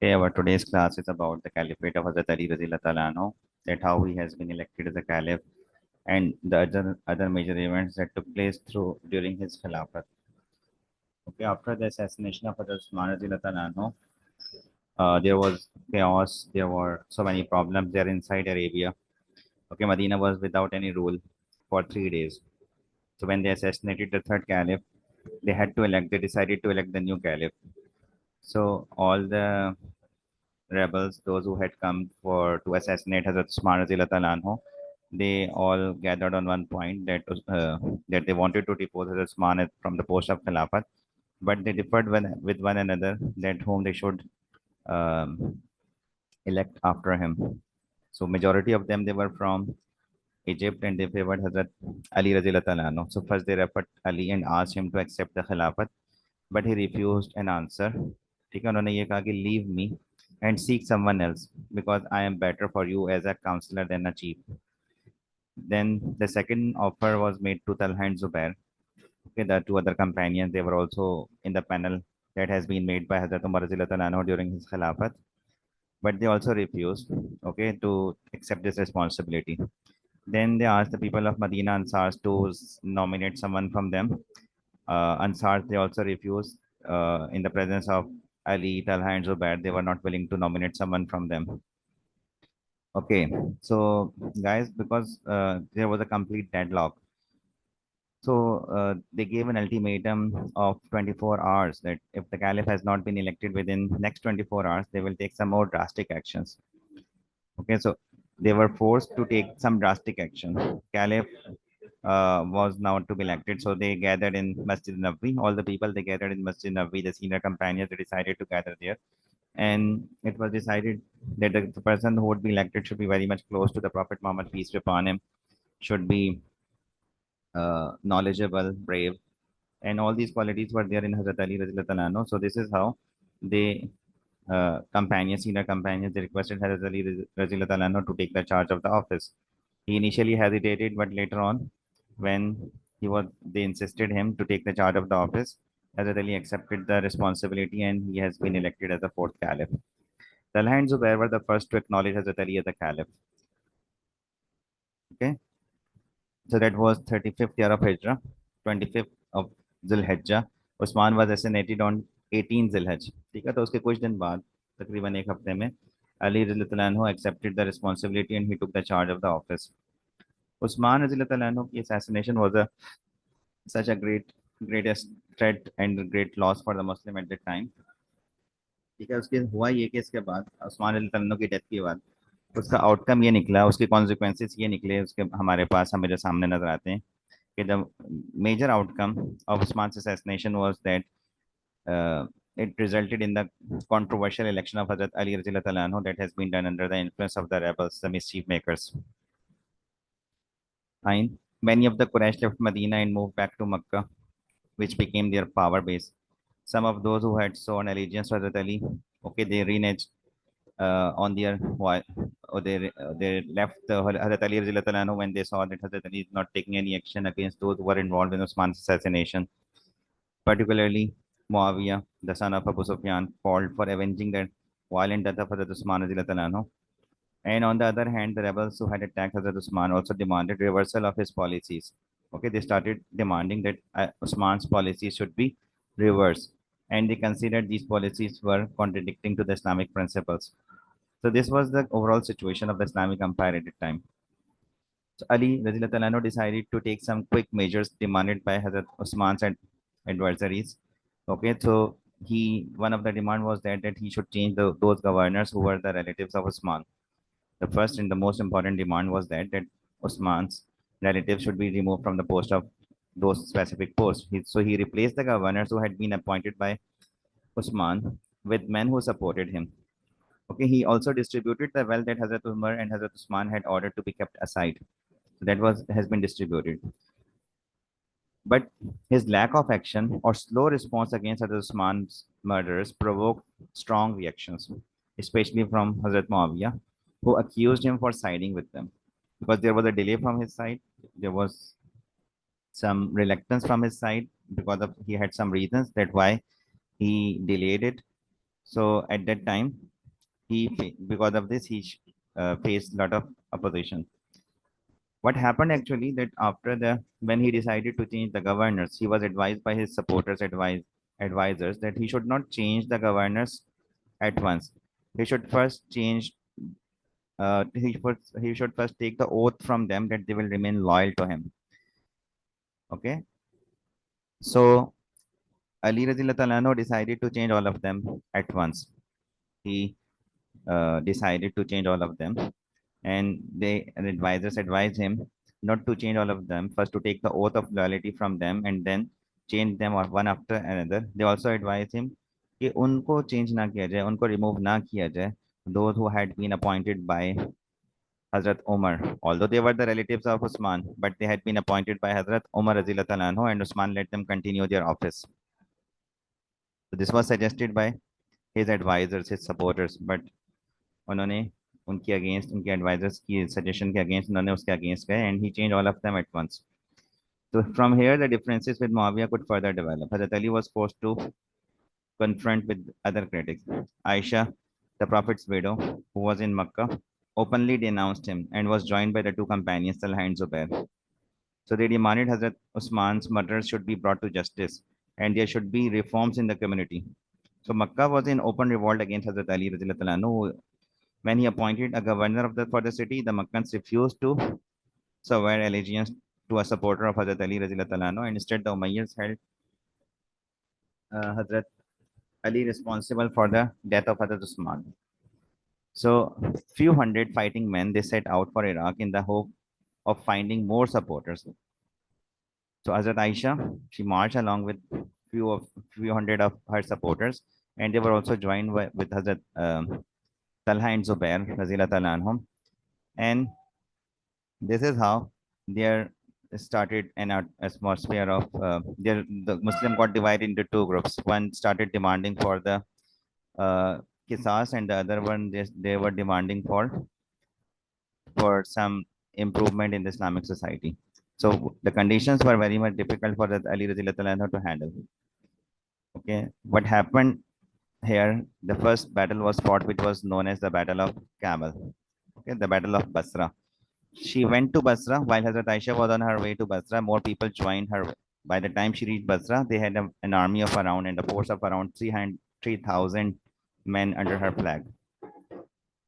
Okay, our today's class is about the Caliphate of Hazrat Ali Razillah Talano, that how he has been elected as a Caliph, and the other major events that took place through during his Khilafat. Okay, after the assassination of Hazrat Usman Razillah Talano, there was chaos. There were so many problems there inside Arabia. Okay, Medina was without any rule for 3 days. So when they assassinated the third Caliph, they had to elect. They decided to elect the new Caliph. So all the rebels, those who had come for to assassinate Hazrat Usman Razila Anhu, they all gathered on one point that they wanted to depose Hazrat Usman from the post of Khilafat, but they differed with one another that whom they should um, elect after him. So majority of them they were from Egypt and they favored Hazrat Ali Razila Anhu. So first they referred Ali and asked him to accept the Khilafat, but he refused an answer. ठीक है उन्होंने ये कहा कि leave me and seek someone else because I am better for you as a counsellor than a chief then the second offer was made to Talha and Zubair. Okay, the two other companions they were also in the panel that has been made by Hazrat Umar Radhiyallahu anhu during his Khilafat, but they also refused, okay, to accept this responsibility. Then they asked the people of Medina Ansars to nominate someone from them. Ansars they also refused in the presence of Ali, Talha, and Zubair. They were not willing to nominate someone from them. Okay, so guys, because there was a complete deadlock, so they gave an ultimatum of 24 hours that if the caliph has not been elected within next 24 hours, they will take some more drastic actions. Okay, so they were forced to take some drastic action. Caliph was now to be elected, so they gathered in Masjid Nabawi. All the people they gathered in Masjid Nabawi, the senior companions, they decided to gather there, and it was decided that the person who would be elected should be very much close to the Prophet Muhammad, peace be upon him, should be knowledgeable, brave, and all these qualities were there in Hazrat Ali Radhiyallahu anhu. So this is how they companions, senior companions, they requested Hazrat Ali Radhiyallahu anhu to take the charge of the office. He initially hesitated, but later on, when they insisted him to take the charge of the office. Hazrat Ali accepted the responsibility, and he has been elected as the fourth caliph. Talha and Zubair were the first to acknowledge Hazrat Ali as the caliph. Okay, so that was 35th year of Hijrah, 25th of Zulhijjah. Usman was assassinated on 18 Zulhijjah. ठीक है तो उसके कुछ दिन बाद तकरीबन एक हफ्ते में Ali रज़ियल्लाहु अन्हु accepted the responsibility and he took the charge of the office. Usman रज़ियल्लाहु अन्हु की assassination was a such a greatest threat and great loss for the Muslim at that time. ठीक है उसके हुआ ये कि इसके बाद उस्मान रज़ियल्लाहु अन्हु की डेथ के बाद उसका आउटकम ये निकला, उसके कॉन्सिक्वेंसेस ये निकले, उसके हमारे पास हमारे सामने नजर आते हैं कि the major outcome of Usman's assassination was that it resulted in the controversial election of Hazrat Ali Radhiyallahu anhu that has been done under the influence of the rebels, the mischief makers. Fine. Many of the Quraysh left Medina and moved back to Makkah, which became their power base. Some of those who had sworn allegiance to Hazrat Ali, okay, they reneged on their or they left Hazrat Ali Radhiyallahu anhu when they saw that Hazrat Ali is not taking any action against those who were involved in Usman's assassination. Particularly, Muawiyah, the son of Abu Sufyan, called for avenging the violent death of Hazrat Usman Radhiyallahu anhu. And on the other hand, the rebels who had attacked Hazrat Usman also demanded reversal of his policies. Okay, they started demanding that Usman's policies should be reversed, and they considered these policies were contradicting to the Islamic principles. So this was the overall situation of the Islamic Empire at the time. So Ali Radhiyallahu anhu decided to take some quick measures demanded by Hazrat Usman's adversaries. Okay, so one of the demand was that he should change those governors who were the relatives of Usman. The first and the most important demand was that Usman's relatives should be removed from the post of those specific posts. So he replaced the governors who had been appointed by Usman with men who supported him. Okay, he also distributed the wealth that Hazrat Umar and Hazrat Usman had ordered to be kept aside. So that has been distributed. But his lack of action or slow response against Hazrat Usman's murderers provoked strong reactions, especially from Hazrat Muawiyah, who accused him for siding with them. Because there was a delay from his side, there was some reluctance from his side because he had some reasons that why he delayed it. So at that time, because of this he faced a lot of opposition. What happened actually that after the when he decided to change the governors, he was advised by his supporters, advisors that he should not change the governors at once. He should first change. He should first take the oath from them that they will remain loyal to him. Okay, so Ali Radhiyallahu decided to change all of them at once. He decided to change all of them, and the advisors advised him not to change all of them. First, to take the oath of loyalty from them, and then change them one after another. They also advised him कि उनको change ना किया जाए, उनको remove ना किया जाए. Those who had been appointed by Hazrat Umar, although they were the relatives of Usman, but they had been appointed by Hazrat Umar Radhiyallahu anhu, and Usman let them continue their office. So this was suggested by his advisors, his supporters, but उन्होंने उनके against उनके advisers की suggestion के against उन्होंने उसके against गए and he change all of them at once. So from here the differences with Muawiyah could further develop. Hazrat Ali was forced to confront with other critics. Aisha, the Prophet's widow, who was in Makkah, openly denounced him and was joined by the two companions, Talha and Zubair. So they demanded Hazrat Usman's murderers should be brought to justice and there should be reforms in the community. So Makkah was in open revolt against Hazrat Ali Radhiyallahu anhu. When he appointed a governor for the city, the Makkans refused to swear allegiance to a supporter of Hazrat Ali Radhiyallahu anhu, and instead the Umayyads held Hazrat Ali responsible for the death of Hazrat Usman. So few hundred fighting men, they set out for Iraq in the hope of finding more supporters. So Hazrat Aisha, she marched along with few hundred of her supporters, and they were also joined with Hazrat Talha and Zubair Razila anhum. And this is how there started an atmosphere of the Muslim got divided into two groups. One started demanding for the qisas, and the other one they were demanding for some improvement in the Islamic society. So the conditions were very much difficult for Ali Radhiyallahu anhu to handle. Okay, what happened here? The first battle was fought, which was known as the Battle of Camel. Okay, the Battle of Basra. She went to Basra while Hazrat Aisha was on her way to Basra. More people joined her. By the time she reached Basra, they had an army of around and a force of around 3,000 men under her flag.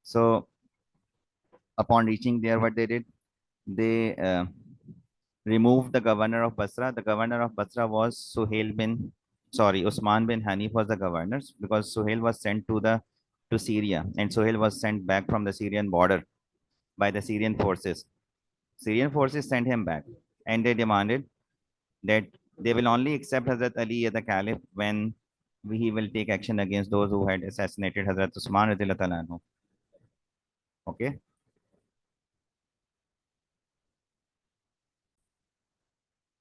So upon reaching there, what they did, they removed the governor of Basra. The governor of Basra was Usman bin Hanif was the governor, because Suhail was sent to Syria, and Suhail was sent back from the Syrian border by the Syrian forces. Syrian forces sent him back, and they demanded that they will only accept Hazrat Ali as the Caliph when he will take action against those who had assassinated Hazrat Usman radhiyallahu anhu. Okay.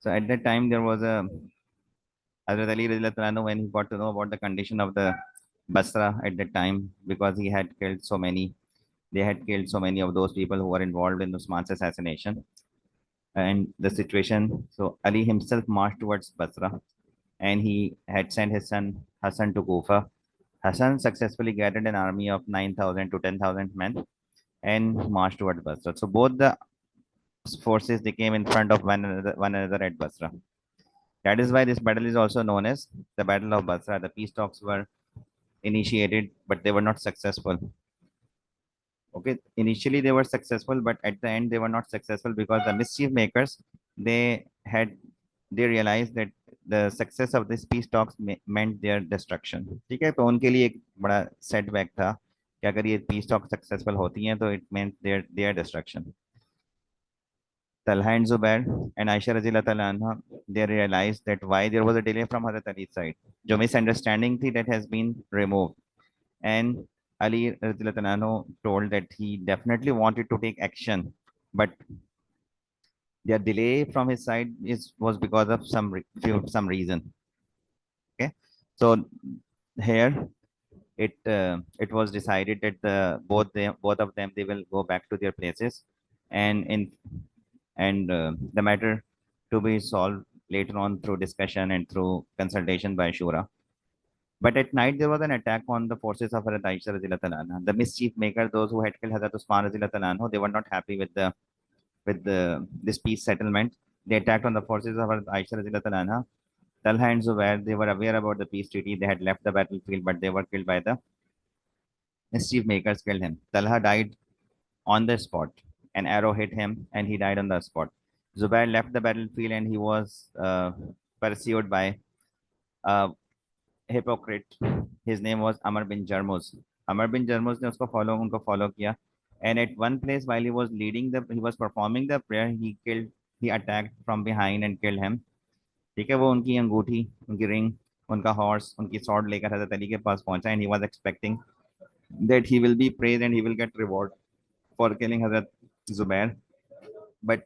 So at that time there was a Hazrat Ali radhiyallahu anhu, when he got to know about the condition of the Basra at that time, because he had killed so many, they had killed so many of those people who were involved in Usman's assassination and the situation. So Ali himself marched towards Basra, and he had sent his son Hassan to Kufa. Hassan successfully gathered an army of 9,000 to 10,000 men and marched towards Basra. So both the forces, they came in front of one another at Basra. That is why this battle is also known as the Battle of Basra. The peace talks were initiated, but they were not successful. Okay, initially they were successful, but at the end they were not successful because the mischief makers, they realized that the success of this peace talks meant their destruction. ठीक है, तो उनके लिए एक बड़ा setback था कि अगर ये peace talks successful होती हैं तो it meant their destruction. Talha and Zubair and Aisha radhiyallahu anha, they realized that why there was a delay from Hazrat Ali's side. जो misunderstanding थी, that has been removed, and Ali radhiyallahu anhu told that he definitely wanted to take action, but their delay from his side was because of some reason. Okay, so here it was decided that both of them, they will go back to their places, and the matter to be solved later on through discussion and through consultation by Shura. But at night there was an attack on the forces of Hazrat Aisha radhiyallahu anha. The mischief maker, those who had killed Hazrat Usman radhiyallahu anhu, they were not happy with the this peace settlement. They attacked on the forces of Hazrat Aisha radhiyallahu anha. Talha and Zubair, they were aware about the peace treaty. They had left the battlefield, but they were killed by the mischief makers. Killed him. Talha died on the spot. An arrow hit him, and he died on the spot. Zubair left the battlefield, and he was pursued by a hypocrite. His name was Amr bin Jarmuz. Amr bin Jarmuz ने उनको follow किया. And at one place, while he was performing the prayer, he attacked from behind and killed him. ठीक है, वो उनकी अंगूठी, उनकी ring, उनका हॉर्स, उनकी स्वॉर्ड लेकर हजरत अली के पास पहुंचा, and he was expecting that he will be praised and he will get reward for killing Hazrat Zubair. But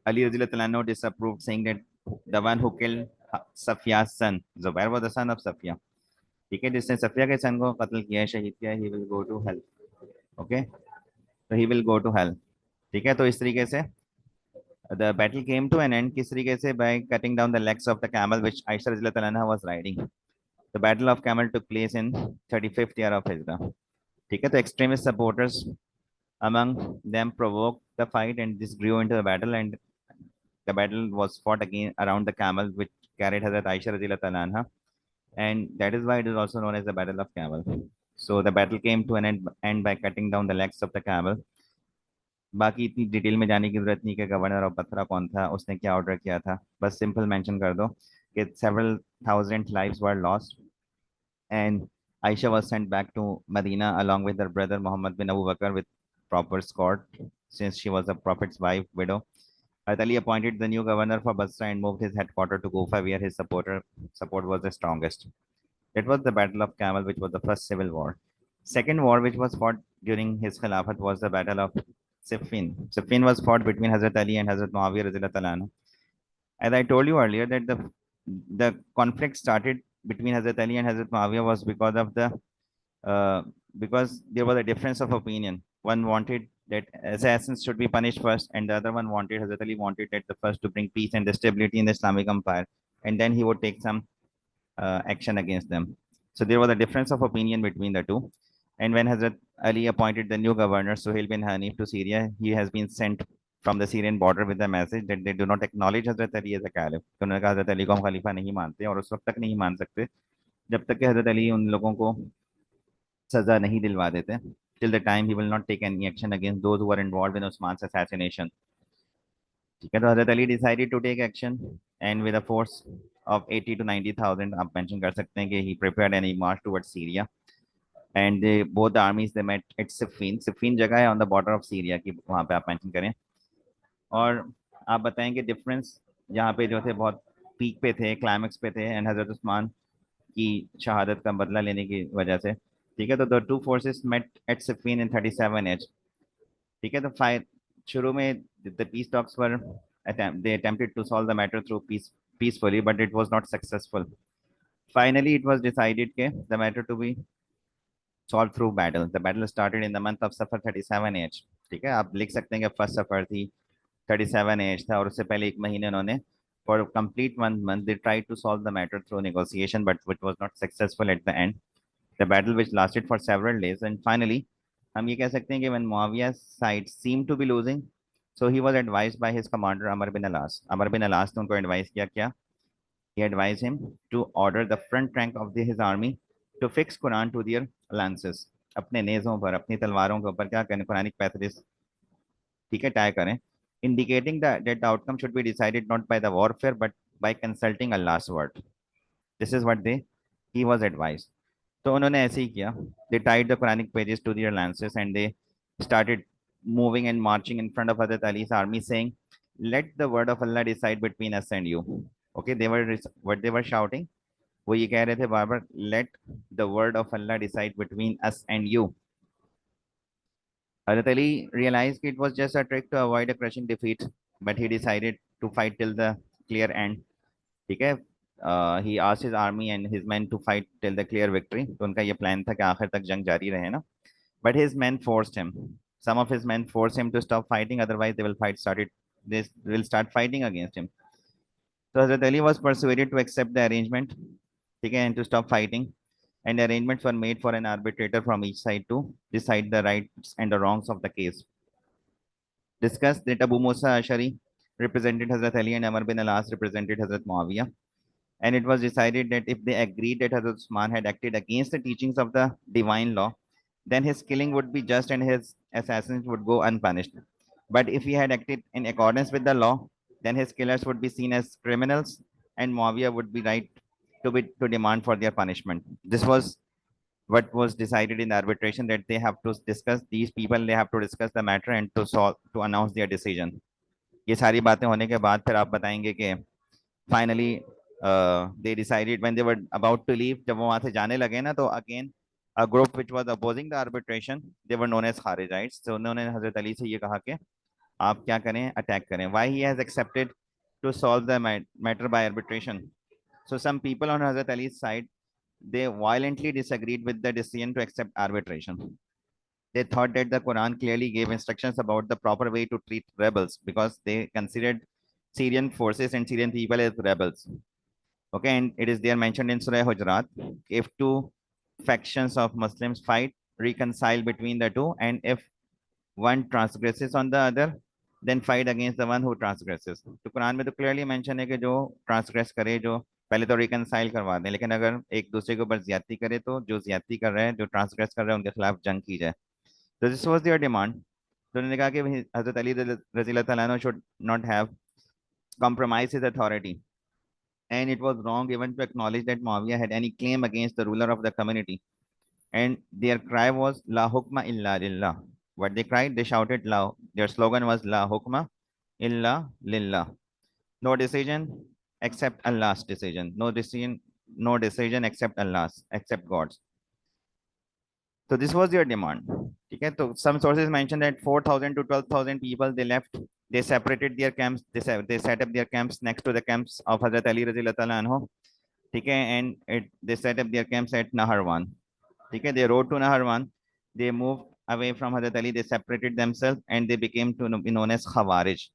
Ali radhiyallahu anhu disapproved, saying that the one who killed Safiya's son, Zubair was the son of Safiya. ठीक है, जिसने सफिया के सन को कत्ल किया है, शहीद किया है, he will go to hell. Okay, so he will go to hell. ठीक है, तो इस तरीके से the battle came to an end. किस तरीके से? By cutting down the legs of the camel which Aisha radhiyallahu anha was riding. The battle of Camel took place in 35th year of Hijrah. ठीक है, तो extremist supporters among them provoked the fight, and this grew into a battle, and the battle was fought again around the camel which carried Hazrat Aisha radhiyallahu anha, and that is why it is also known as the Battle of Camel. So the battle came to an end by cutting down the legs of the camel. बाकी इतनी detail में जाने की जरूरत नहीं कि governor of Bathra कौन था, उसने क्या ऑर्डर किया था, बस सिंपल मेंशन कर दो कि several thousand lives were lost, and Aisha was sent back to Medina along with her brother Muhammad bin Abu Bakr with proper escort, since she was a prophet's wife, widow. Hazrat Ali appointed the new governor for Basra and moved his headquarters to Kufa, where his support was the strongest. That was the Battle of Camel, which was the first civil war. Second war, which was fought during his Khilafat, was the Battle of Siffin. Siffin was fought between Hazrat Ali and Hazrat Muawiyah radhiyallahu anhu. As I told you earlier, that the conflict started between Hazrat Ali and Hazrat Muawiyah was because there was a difference of opinion. One wanted that assassins should be punished first, and the other one wanted, Hazrat Ali wanted that the first to bring peace and stability in the Islamic Empire, and then he would take some action against them. So there was a difference of opinion between the two. And when Hazrat Ali appointed the new governor, Suhail bin Hanif, to Syria, he has been sent from the Syrian border with the message that they do not acknowledge Hazrat Ali as a caliph. तो उन्होंने कहा Hazrat Ali को हम खलीफा नहीं मानते, और उस वक्त तक नहीं मान सकते जब तक कि Hazrat Ali उन लोगों को सजा नहीं दिलवा देते. Till the time he will not take any action against those who were involved in Usman's assassination. ठीक है, तो Hazrat Ali decided to take action, and with a force of 80 to 90,000, आप mention कर सकते हैं कि he prepared and he marched towards Syria. And both the armies they met at Siffin. Siffin जगह है on the border of Syria की, वहाँ पे आप mention करें. और आप बताएं कि difference जहाँ पे जो थे बहुत peak पे थे, climax पे थे, and हजरत उस्मान की शहादत का बदला लेने की वजह से. ठीक है, तो the two forces met at Siffin in 37 AH. ठीक है, तो फाइट शुरू में the peace talks were they attempted to solve the matter through peacefully, but it was not successful. Finally, it was decided that the matter to be solved through battle. The battle started in the month of Safar 37 AH. ठीक है, आप लिख सकते हैं कि first सफर थी 37 AH था, और उससे पहले एक महीने उन्होंने for a complete 1 month they tried to solve the matter through negotiation, but it was not successful at the end. The battle which lasted for several days, and finally हम ये कह सकते हैं कि when Muawiyah's side seemed to be losing, so he was advised by his commander Amr bin Alas. Amr bin Alas ने उनको advise किया क्या? He advised him to order the front rank of his army to fix Quran to their lances. अपने नेज़ों पर, अपनी तलवारों के ऊपर क्या करें, कुरानिक पैसेजेस ठीक है टाई करें, indicating that the outcome should be decided not by the warfare but by consulting Allah's word. This is what he was advised. तो उन्होंने ऐसे ही किया. They tied the Quranic pages to their lances and they started moving and marching in front of Hazrat Ali's army, saying, "Let the word of Allah decide between us and you." Okay, what they were shouting. वो ये कह रहे थे बार बार, "Let the word of Allah decide between us and you." Hazrat Ali realized it was just a trick to avoid a crushing defeat, but he decided to fight till the clear end. ठीक है, he asked his army and his men to fight till the clear victory. तो उनका ये plan था कि आखिर तक जंग जारी रहे ना. But his men forced him. Some of his men forced him to stop fighting, otherwise they will start fighting against him. So Hazrat Ali was persuaded to accept the arrangement, ठीक है, and to stop fighting. and arrangements were made for an arbitrator from each side to decide the rights and the wrongs of the case. Discussed that Abu Musa Ashari represented Hazrat Ali and Amr bin al-As represented Hazrat Muawiyah, and it was decided that if they agreed that Hazrat Usman had acted against the teachings of the divine law, then his killing would be just and his assassins would go unpunished. But if he had acted in accordance with the law, then his killers would be seen as criminals, and Muawiyah would be right to demand for their punishment. This was what was decided in the arbitration, that they have to discuss, these people they have to discuss the matter and to announce their decision. ये सारी बातें होने के बाद फिर आप बताएंगे कि finally they decided when they were about to leave, जब वो वहां से जाने लगे ना, तो again a group which was opposing the arbitration, they were known as Kharijites. So उन्होंने हजरत अली से ये कहा कि आप क्या करें, अटैक करें. Why he has accepted to solve the matter by arbitration? So some people on Hazrat Ali's side, they violently disagreed with the decision to accept arbitration. They thought that the Quran clearly gave instructions about the proper way to treat rebels, because they considered Syrian forces and Syrian people as rebels. Okay, and it is there mentioned in Surah Hujurat, if two factions of Muslims fight, reconcile between the two, and if one transgresses on the other, then fight against the one who transgresses. तो कुरान में तो clearly mention है कि जो transgress करे, जो पहले तो reconcile करवा दें, लेकिन अगर एक दूसरे के ऊपर ज्यादती करे तो जो ज्यादती कर रहे हैं, जो transgress कर रहे हैं, उनके खिलाफ जंग की जाए. So this was their demand. तो उन्होंने कहा कि हजरत अली रज़ी अल्लाह तआला अन्हु should not have compromised his authority, and it was wrong even to acknowledge that Muawiyah had any claim against the ruler of the community. And their cry was La hukma illa lillah. What they cried, they shouted La. Their slogan was La hukma illa lillah. No decision except Allah's decision. No decision except Allah's, except God's. So this was their demand. Okay, so some sources mention that 4,000 to 12,000 people they left. They separated their camps. They set up their camps next to the camps of Hazrat Ali Radhiyallahu Ta'ala anhu. Okay, and they set up their camps at Naharwan. Okay, they rode to Naharwan. They moved away from Hazrat Ali. They separated themselves and they became to be known as Khawarij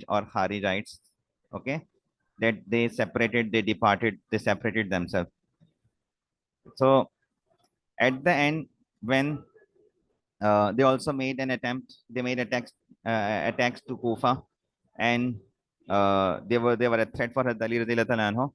or Kharijites. Okay, that they separated, they departed, they separated themselves. So at the end, when they also made an attempt, they made attacks to Kufa, and they were a threat for Hazrat Ali Radhiyallahu Ta'ala anhu.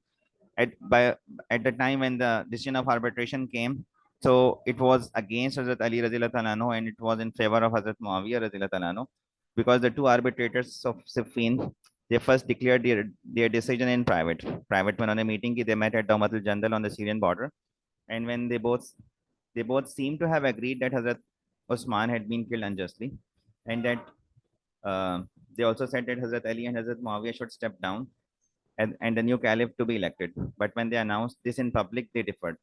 At the time when the decision of arbitration came, so it was against Hazrat Ali Radhiyallahu Ta'ala anhu, and it was in favor of Hazrat Muawiyah Radhiyallahu Ta'ala anhu, because the two arbitrators of Siffin, they first declared their decision in private. Private में उन्होंने meeting की, they met at Dawmatul Jandal on the Syrian border, and when they both seemed to have agreed that Hazrat Usman had been killed unjustly, and that they also said that Hazrat Ali and Hazrat Muawiyah should step down, and the new caliph to be elected. But when they announced this in public, they differed.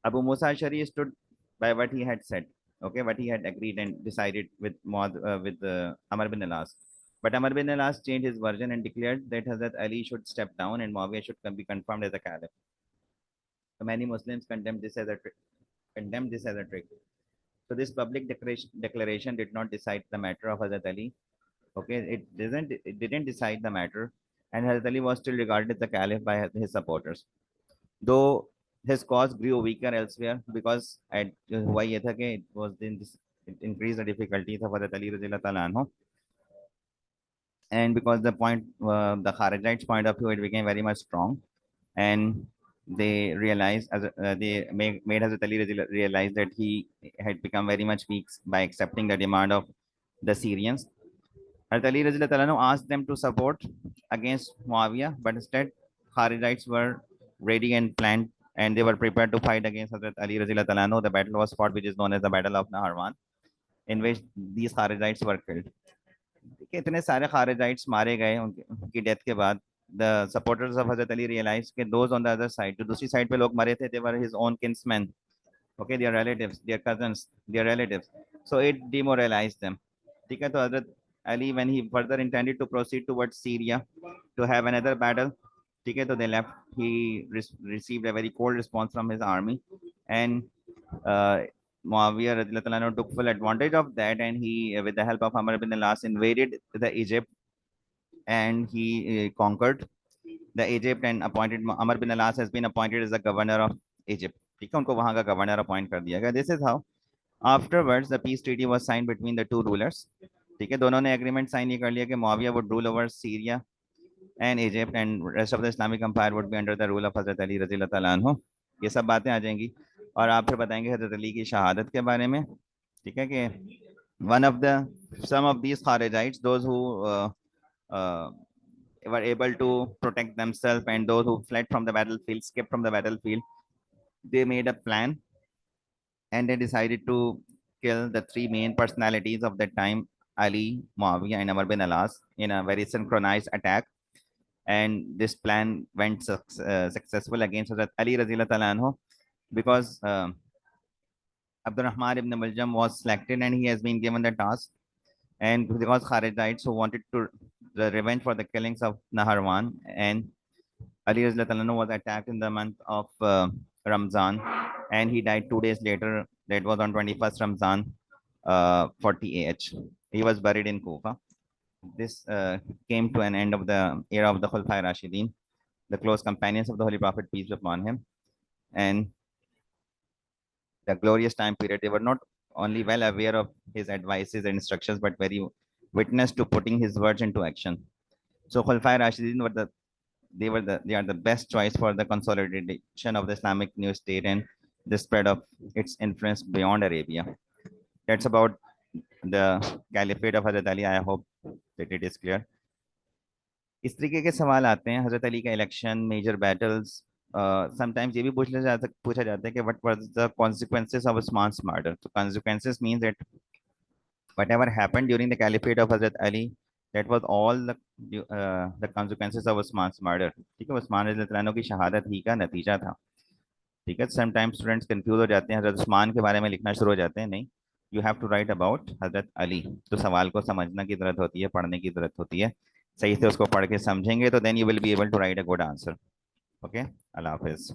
Abu Musa Ashari stood by what he had said, okay, what he had agreed and decided with Amr bin al-As. But Amr bin al-As changed his version and declared that Hazrat Ali should step down and Muawiyah should be confirmed as a caliph. So many Muslims condemned this as a trick. So this public declaration did not decide the matter of Hazrat Ali. Okay, it didn't decide the matter, and Hazrat Ali was still regarded as the caliph by his supporters. Though his cause grew weaker elsewhere, because हुआ ये था कि it increased the difficulty of Hazrat Ali Radhiyallahu Ta'ala anhu, and because the Kharijites' point of view, it became very much strong, and they realized they made Hazrat Ali realize that he had become very much weak by accepting the demand of the Syrians. Hazrat Ali Radhiyallahu Ta'ala anhu asked them to support against Muawiyah, but instead Kharijites were ready and planned, and they were prepared to fight against Hazrat Ali Radhiyallahu Ta'ala anhu. The battle was fought, which is known as the Battle of Naharwan, in which these Kharijites were killed. इतने सारे Kharijites मारे गए उनकी death के बाद. The supporters of Hazrat Ali realized that those on the other side, जो दूसरी side पे लोग मरे थे, they were his own kinsmen, okay, their relatives, their cousins, their relatives. So it demoralized them. ठीक है, तो Hazrat Ali, when he further intended to proceed towards Syria to have another battle, ठीक है, तो they left. He received a very cold response from his army, and Muawiyah Radhiyallahu Ta'ala anhu took full advantage of that, and he, with the help of Amr bin al-As, invaded the Egypt, and he conquered the Egypt and appointed Amr bin al-As has been appointed as the governor of Egypt. ठीक है, उनको वहां का governor appoint कर दिया गया। This is how afterwards the peace treaty was sign between the two rulers. ठीक है, दोनों ने एग्रीमेंट साइन ये कर लिया कि Muawiya would rule over Syria and Egypt and rest of the Islamic empire would be under the rule of Hazrat Ali रजी अल्लाह तआला अन्हु। ये सब बातें आ जाएंगी। और आप फिर बताएंगे हजरत अली की शहादत के बारे में। ठीक है कि one of the some of these Kharijites, those who uh, were able to protect themselves and those who fled from the battlefield, escaped from the battlefield, they made a plan and they decided to kill the three main personalities of that time, Ali, Muawiyah, and Amr bin Alas, in a very synchronized attack. And this plan went successful against Hazrat Ali Razila Anhu because Abdurrahman ibn Muljam was selected and he has been given the task. And because Kharijites who wanted to the revenge for the killings of Naharwan, and Ali Razila was attacked in the month of Ramzan, and he died 2 days later. That was on 21st Ramzan, 40 AH. He was buried in Kufa. This came to an end of the era of the Khulafai Rashidin, the close companions of the Holy Prophet, peace be upon him, and the glorious time period. They were not only well aware of his advices and instructions, but very witness to putting his words into action. So Khulafai Rashidin were they are the best choice for the consolidation of the Islamic new state and the spread of its influence beyond Arabia. That's about the Caliphate of Hazrat Ali. I hope that it is clear. इस तरीके के सवाल आते हैं हजरत अली का election, major battles. Sometimes ये भी पूछा जाता है कि what was the consequences of Usman's murder. तो consequences means that whatever happened during the caliphate of Hazrat Ali, that was all the consequences of Usman's murder. ठीक है, उस्मान रज़ी अल्लाह अन्हु की शहादत ही का नतीजा था। ठीक है, समटाइम्स स्टूडेंट्स कंफ्यूज हो जाते हैं, हजरत उस्मान के बारे में लिखना शुरू हो जाते हैं। नहीं, you have to write about Hazrat Ali. तो सवाल को समझना की जरूरत होती है, पढ़ने की जरूरत होती है। सही से उसको पढ़ के समझेंगे तो then you will be able to write a good answer. Okay, अल्लाह हाफिज।